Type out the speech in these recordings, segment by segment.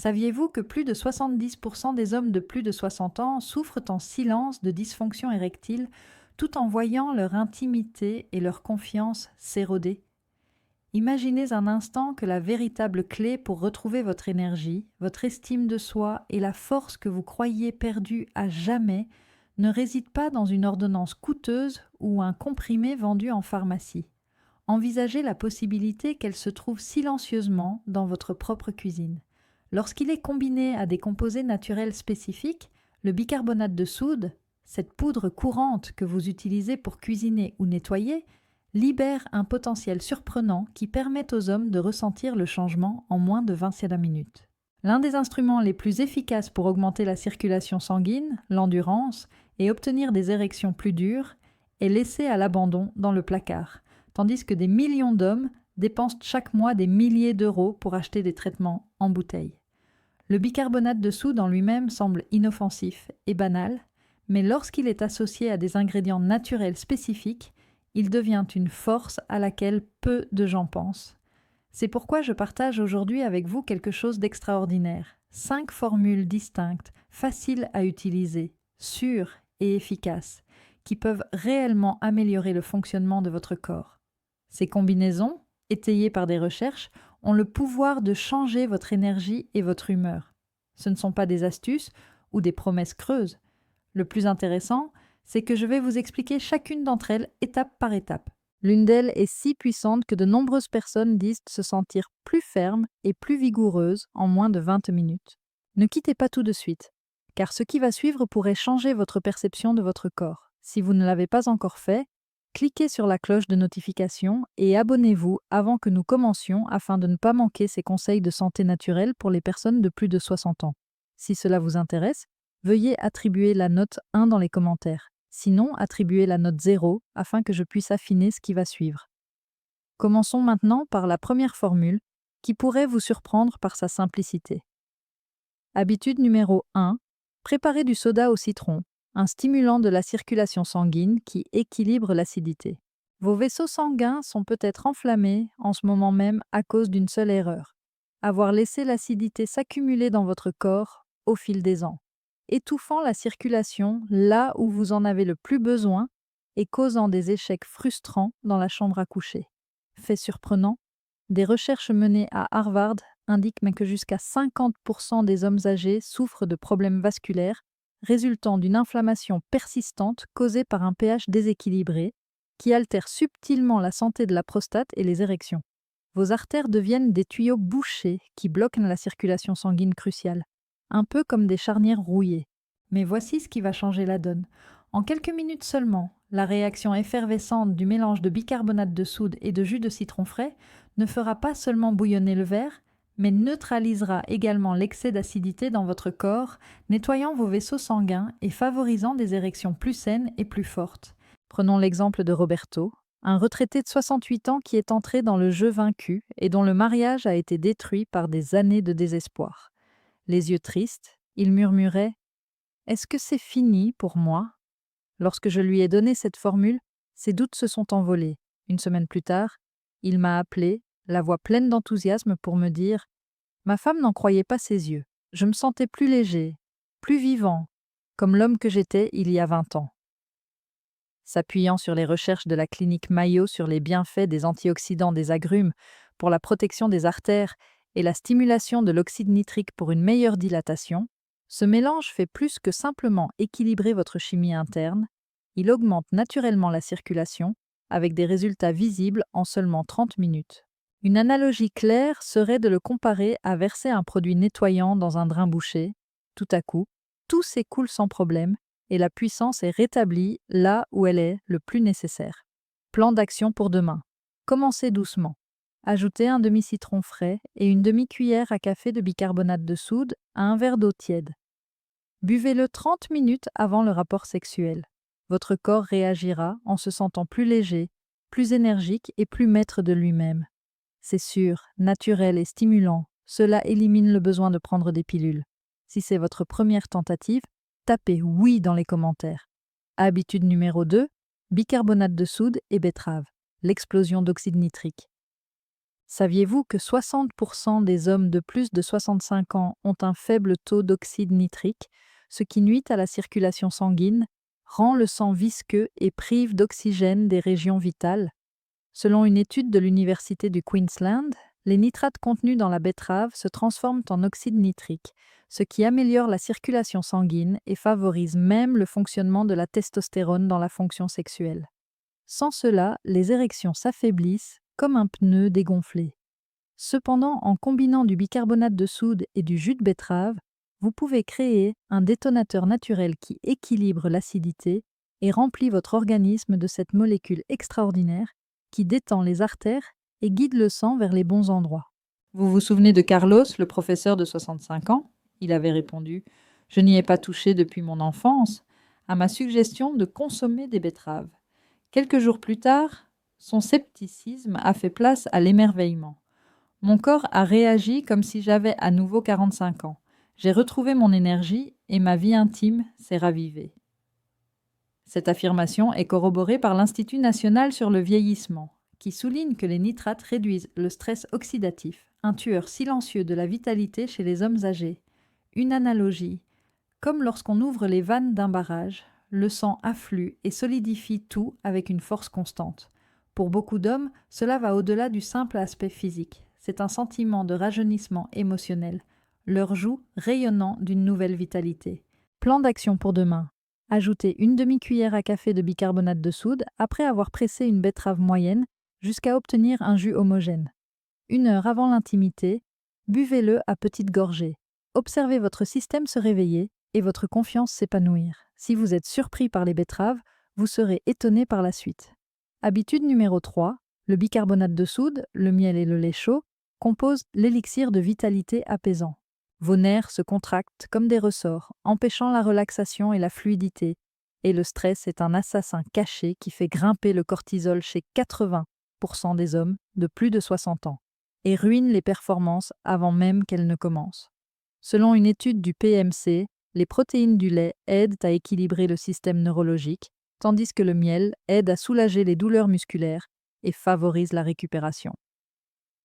Saviez-vous que plus de 70% des hommes de plus de 60 ans souffrent en silence de dysfonction érectile tout en voyant leur intimité et leur confiance s'éroder? Imaginez un instant que la véritable clé pour retrouver votre énergie, votre estime de soi et la force que vous croyiez perdue à jamais ne réside pas dans une ordonnance coûteuse ou un comprimé vendu en pharmacie. Envisagez la possibilité qu'elle se trouve silencieusement dans votre propre cuisine. Lorsqu'il est combiné à des composés naturels spécifiques, le bicarbonate de soude, cette poudre courante que vous utilisez pour cuisiner ou nettoyer, libère un potentiel surprenant qui permet aux hommes de ressentir le changement en moins de 20 minutes. L'un des instruments les plus efficaces pour augmenter la circulation sanguine, l'endurance et obtenir des érections plus dures est laissé à l'abandon dans le placard, tandis que des millions d'hommes dépensent chaque mois des milliers d'euros pour acheter des traitements en bouteille. Le bicarbonate de soude en lui-même semble inoffensif et banal, mais lorsqu'il est associé à des ingrédients naturels spécifiques, il devient une force à laquelle peu de gens pensent. C'est pourquoi je partage aujourd'hui avec vous quelque chose d'extraordinaire. 5 formules distinctes, faciles à utiliser, sûres et efficaces, qui peuvent réellement améliorer le fonctionnement de votre corps. Ces combinaisons, étayées par des recherches, ont le pouvoir de changer votre énergie et votre humeur. Ce ne sont pas des astuces ou des promesses creuses. Le plus intéressant, c'est que je vais vous expliquer chacune d'entre elles étape par étape. L'une d'elles est si puissante que de nombreuses personnes disent se sentir plus fermes et plus vigoureuses en moins de 20 minutes. Ne quittez pas tout de suite, car ce qui va suivre pourrait changer votre perception de votre corps. Si vous ne l'avez pas encore fait, cliquez sur la cloche de notification et abonnez-vous avant que nous commencions afin de ne pas manquer ces conseils de santé naturelle pour les personnes de plus de 60 ans. Si cela vous intéresse, veuillez attribuer la note 1 dans les commentaires. Sinon, attribuez la note 0 afin que je puisse affiner ce qui va suivre. Commençons maintenant par la première formule qui pourrait vous surprendre par sa simplicité. Habitude numéro 1. Préparez du soda au citron, un stimulant de la circulation sanguine qui équilibre l'acidité. Vos vaisseaux sanguins sont peut-être enflammés en ce moment même à cause d'une seule erreur: avoir laissé l'acidité s'accumuler dans votre corps au fil des ans, étouffant la circulation là où vous en avez le plus besoin et causant des échecs frustrants dans la chambre à coucher. Fait surprenant, des recherches menées à Harvard indiquent même que jusqu'à 50% des hommes âgés souffrent de problèmes vasculaires résultant d'une inflammation persistante causée par un pH déséquilibré qui altère subtilement la santé de la prostate et les érections. Vos artères deviennent des tuyaux bouchés qui bloquent la circulation sanguine cruciale, un peu comme des charnières rouillées. Mais voici ce qui va changer la donne. En quelques minutes seulement, la réaction effervescente du mélange de bicarbonate de soude et de jus de citron frais ne fera pas seulement bouillonner le verre, mais neutralisera également l'excès d'acidité dans votre corps, nettoyant vos vaisseaux sanguins et favorisant des érections plus saines et plus fortes. Prenons l'exemple de Roberto, un retraité de 68 ans qui est entré dans le jeu vaincu et dont le mariage a été détruit par des années de désespoir. Les yeux tristes, il murmurait: « Est-ce que c'est fini pour moi ?» Lorsque je lui ai donné cette formule, ses doutes se sont envolés. Une semaine plus tard, il m'a appelé, la voix pleine d'enthousiasme, pour me dire: « Ma femme n'en croyait pas ses yeux. Je me sentais plus léger, plus vivant, comme l'homme que j'étais il y a 20 ans. » S'appuyant sur les recherches de la clinique Mayo sur les bienfaits des antioxydants des agrumes pour la protection des artères et la stimulation de l'oxyde nitrique pour une meilleure dilatation, ce mélange fait plus que simplement équilibrer votre chimie interne, il augmente naturellement la circulation avec des résultats visibles en seulement 30 minutes. Une analogie claire serait de le comparer à verser un produit nettoyant dans un drain bouché. Tout à coup, tout s'écoule sans problème et la puissance est rétablie là où elle est le plus nécessaire. Plan d'action pour demain. Commencez doucement. Ajoutez un demi-citron frais et une demi-cuillère à café de bicarbonate de soude à un verre d'eau tiède. Buvez-le 30 minutes avant le rapport sexuel. Votre corps réagira en se sentant plus léger, plus énergique et plus maître de lui-même. C'est sûr, naturel et stimulant, cela élimine le besoin de prendre des pilules. Si c'est votre première tentative, tapez oui dans les commentaires. Habitude numéro 2, bicarbonate de soude et betterave, l'explosion d'oxyde nitrique. Saviez-vous que 60% des hommes de plus de 65 ans ont un faible taux d'oxyde nitrique, ce qui nuit à la circulation sanguine, rend le sang visqueux et prive d'oxygène des régions vitales? Selon une étude de l'Université du Queensland, les nitrates contenus dans la betterave se transforment en oxyde nitrique, ce qui améliore la circulation sanguine et favorise même le fonctionnement de la testostérone dans la fonction sexuelle. Sans cela, les érections s'affaiblissent comme un pneu dégonflé. Cependant, en combinant du bicarbonate de soude et du jus de betterave, vous pouvez créer un détonateur naturel qui équilibre l'acidité et remplit votre organisme de cette molécule extraordinaire qui détend les artères et guide le sang vers les bons endroits. Vous vous souvenez de Carlos, le professeur de 65 ans? Il avait répondu: Je n'y ai pas touché depuis mon enfance, à ma suggestion de consommer des betteraves. Quelques jours plus tard, son scepticisme a fait place à l'émerveillement. Mon corps a réagi comme si j'avais à nouveau 45 ans. J'ai retrouvé mon énergie et ma vie intime s'est ravivée. Cette affirmation est corroborée par l'Institut national sur le vieillissement, qui souligne que les nitrates réduisent le stress oxydatif, un tueur silencieux de la vitalité chez les hommes âgés. Une analogie: comme lorsqu'on ouvre les vannes d'un barrage, le sang afflue et solidifie tout avec une force constante. Pour beaucoup d'hommes, cela va au-delà du simple aspect physique. C'est un sentiment de rajeunissement émotionnel, leurs joues rayonnant d'une nouvelle vitalité. Plan d'action pour demain. Ajoutez une demi-cuillère à café de bicarbonate de soude après avoir pressé une betterave moyenne jusqu'à obtenir un jus homogène. 1 heure avant l'intimité, buvez-le à petites gorgées. Observez votre système se réveiller et votre confiance s'épanouir. Si vous êtes surpris par les betteraves, vous serez étonné par la suite. Habitude numéro 3, le bicarbonate de soude, le miel et le lait chaud composent l'élixir de vitalité apaisant. Vos nerfs se contractent comme des ressorts, empêchant la relaxation et la fluidité, et le stress est un assassin caché qui fait grimper le cortisol chez 80% des hommes de plus de 60 ans et ruine les performances avant même qu'elles ne commencent. Selon une étude du PMC, les protéines du lait aident à équilibrer le système neurologique, tandis que le miel aide à soulager les douleurs musculaires et favorise la récupération.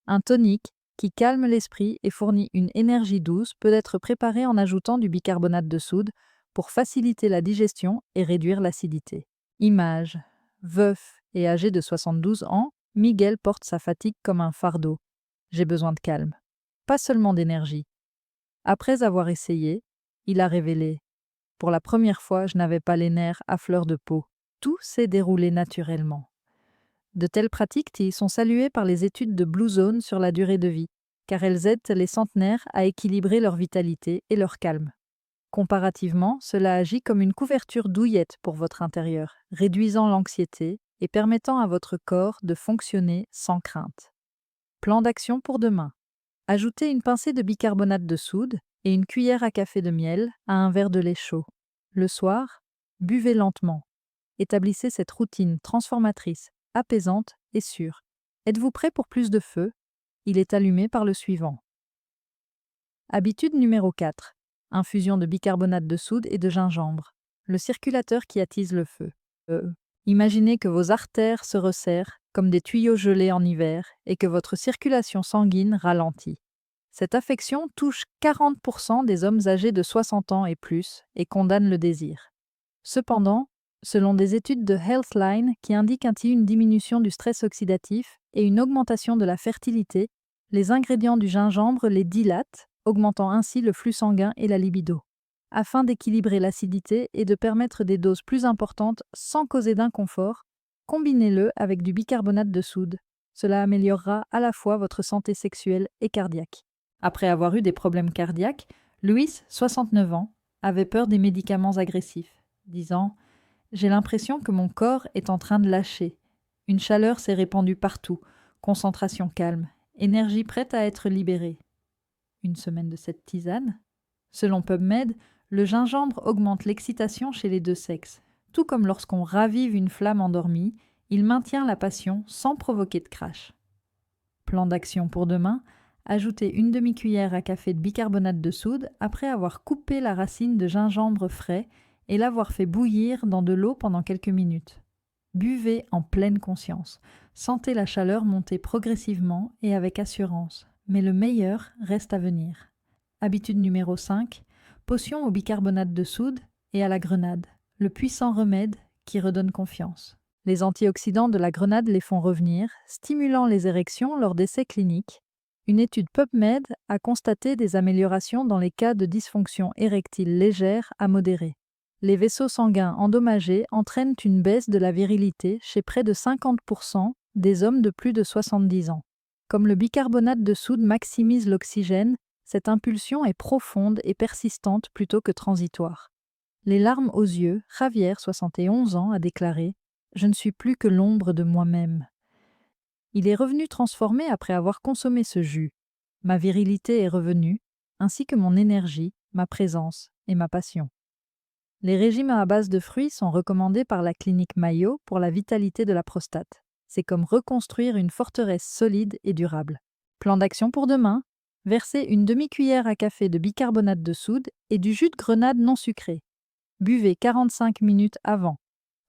Un tonique qui calme l'esprit et fournit une énergie douce peut être préparé en ajoutant du bicarbonate de soude pour faciliter la digestion et réduire l'acidité. Image: veuf et âgé de 72 ans, Miguel porte sa fatigue comme un fardeau. J'ai besoin de calme, pas seulement d'énergie. Après avoir essayé, il a révélé: pour la première fois, je n'avais pas les nerfs à fleur de peau. Tout s'est déroulé naturellement. De telles pratiques sont saluées par les études de Blue Zone sur la durée de vie, car elles aident les centenaires à équilibrer leur vitalité et leur calme. Comparativement, cela agit comme une couverture douillette pour votre intérieur, réduisant l'anxiété et permettant à votre corps de fonctionner sans crainte. Plan d'action pour demain. Ajoutez une pincée de bicarbonate de soude et une cuillère à café de miel à un verre de lait chaud. Le soir, buvez lentement. Établissez cette routine transformatrice, apaisante et sûre. Êtes-vous prêt pour plus de feu? Il est allumé par le suivant. Habitude numéro 4. Infusion de bicarbonate de soude et de gingembre. Le circulateur qui attise le feu. Imaginez que vos artères se resserrent comme des tuyaux gelés en hiver et que votre circulation sanguine ralentit. Cette affection touche 40% des hommes âgés de 60 ans et plus et condamne le désir. Cependant, selon des études de Healthline qui indiquent ainsi une diminution du stress oxydatif et une augmentation de la fertilité, les ingrédients du gingembre les dilatent, augmentant ainsi le flux sanguin et la libido. Afin d'équilibrer l'acidité et de permettre des doses plus importantes sans causer d'inconfort, combinez-le avec du bicarbonate de soude. Cela améliorera à la fois votre santé sexuelle et cardiaque. Après avoir eu des problèmes cardiaques, Louis, 69 ans, avait peur des médicaments agressifs, disant: « J'ai l'impression que mon corps est en train de lâcher. Une chaleur s'est répandue partout, concentration calme, énergie prête à être libérée. » Une semaine de cette tisane. Selon PubMed, le gingembre augmente l'excitation chez les deux sexes. Tout comme lorsqu'on ravive une flamme endormie, il maintient la passion sans provoquer de crash. Plan d'action pour demain. Ajoutez une demi-cuillère à café de bicarbonate de soude après avoir coupé la racine de gingembre frais et l'avoir fait bouillir dans de l'eau pendant quelques minutes. Buvez en pleine conscience. Sentez la chaleur monter progressivement et avec assurance. Mais le meilleur reste à venir. Habitude numéro 5. Potion au bicarbonate de soude et à la grenade. Le puissant remède qui redonne confiance. Les antioxydants de la grenade les font revenir, stimulant les érections lors d'essais cliniques. Une étude PubMed a constaté des améliorations dans les cas de dysfonction érectile légère à modérée. Les vaisseaux sanguins endommagés entraînent une baisse de la virilité chez près de 50% des hommes de plus de 70 ans. Comme le bicarbonate de soude maximise l'oxygène, cette impulsion est profonde et persistante plutôt que transitoire. Les larmes aux yeux, Javier, 71 ans, a déclaré « Je ne suis plus que l'ombre de moi-même ». Il est revenu transformé après avoir consommé ce jus. Ma virilité est revenue, ainsi que mon énergie, ma présence et ma passion. Les régimes à base de fruits sont recommandés par la clinique Mayo pour la vitalité de la prostate. C'est comme reconstruire une forteresse solide et durable. Plan d'action pour demain, versez une demi-cuillère à café de bicarbonate de soude et du jus de grenade non sucré. Buvez 45 minutes avant.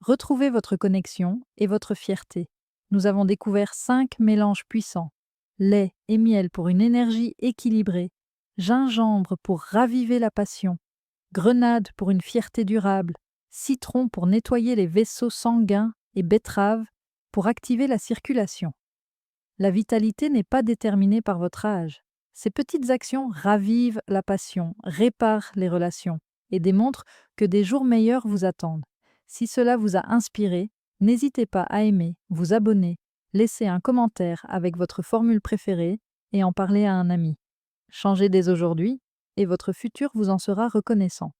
Retrouvez votre connexion et votre fierté. Nous avons découvert 5 mélanges puissants. Lait et miel pour une énergie équilibrée. Gingembre pour raviver la passion. Grenade pour une fierté durable. Citron pour nettoyer les vaisseaux sanguins et betterave pour activer la circulation. La vitalité n'est pas déterminée par votre âge. Ces petites actions ravivent la passion, réparent les relations et démontrent que des jours meilleurs vous attendent. Si cela vous a inspiré, n'hésitez pas à aimer, vous abonner, laisser un commentaire avec votre formule préférée et en parler à un ami. Changez dès aujourd'hui et votre futur vous en sera reconnaissant.